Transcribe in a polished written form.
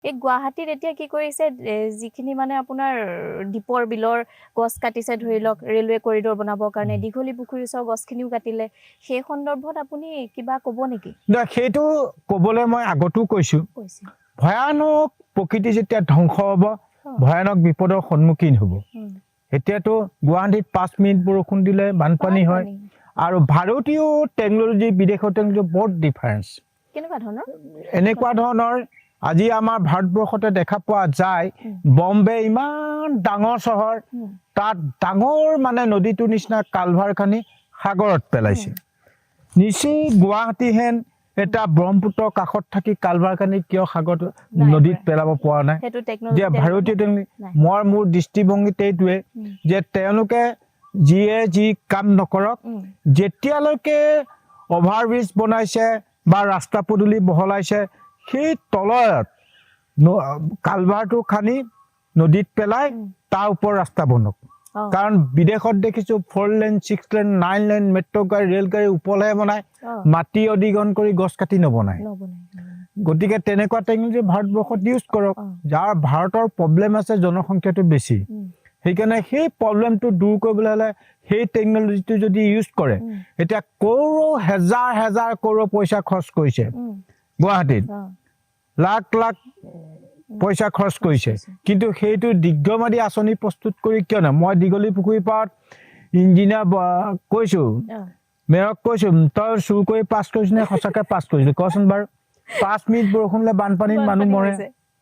এই গুৱাহাটীত এতিয়া কি কৰিছে যিখিনি মানে আপোনাৰ দীপৰ বিলৰ গছ কাটিছে ধৰি লওক ৰেলৱে কৰিডৰ বনাবৰ কাৰণে দীঘলী পুখুৰীৰ ওচৰৰ গছখিনিও কাটিলে সেই সন্দৰ্ভত আপুনি কিবা ক'ব নেকি? সেইটো ক'বলৈ মই আগতো কৈছো ভয়ানক প্ৰকৃতি যেতিয়া ধ্বংস হ'ব ভয়ানক বিপদৰ সন্মুখীন হ'ব এতিয়াতো গুৱাহাটীত 5 মিনিট বৰষুণ দিলে বানপানী হয় আৰু ভাৰতীয় টেকনলজি বিদেশৰ টেকনলজি বহুত ডিফাৰেন্স কেনেকুৱা ধৰণৰ এনেকুৱা ধৰণৰ আজি আমাৰ ভাৰতবৰ্ষতে দেখা পোৱা যায় বম্বে ইমান ডাঙৰ চহৰ তাত ডাঙৰ মানে নদীটোৰ নিচিনা কালভাৰ খানি সাগৰত পেলাইছে নিচি গুৱাহাটী হেন এটা ব্ৰহ্মপুত্ৰ কাষত থাকি কালভাৰ খানি কিয় সাগৰত নদীত পেলাব পৰা নাই যে ভাৰতীয় মোৰ দৃষ্টিভংগীত এইটোৱে যে তেওঁলোকে যিয়ে যি কাম নকৰক যেতিয়ালৈকে অভাৰব্ৰিজ বনাইছে বা ৰাস্তা পদূলি বহলাইছে সেই তলত কালভাৰটো খানি নদীত পেলাই তাৰ ওপৰ ৰাস্তা বনক কাৰণ বিদেশত দেখিছো 4 লেন 6 লেন 9 লেন মেট্ৰ' গাড়ী ৰেল গাড়ী ওপৰহে বনায় মাটি অধিগ্ৰহণ কৰি গছ কাটি নবনায় গতিকে তেনেকুৱা টেকনলজি ভাৰতবৰ্ষত ইউজ কৰক যাৰ ভাৰতৰ প্ৰব্লেম আছে জনসংখ্যাটো বেছি সেইকাৰণে সেই প্ৰব্লেমটো দূৰ কৰিবলৈ হ'লে সেই টেকনলজিটো যদি ইউজ কৰে এতিয়া কৰোৰ হেজাৰ কৰোৰ পইচা খৰচ কৰিছে গুৱাহাটীত লাখ লাখ পইচা খৰচ কৰিছে কিন্তু সেইটো দিগ্গমাদি আঁচনি প্ৰস্তুত কৰি কিয় না মই দীঘলী পুখুৰী পাৰত ইঞ্জিনিয়াৰ কৈছো মেয়ৰক কৈছো তই চুৰ কৰি পাছ কৰিছ নে সঁচাকে পাছ কৰিছ কচোন বাৰু 5 মিনিট বৰষুণলে বানপানীত মানুহ মৰে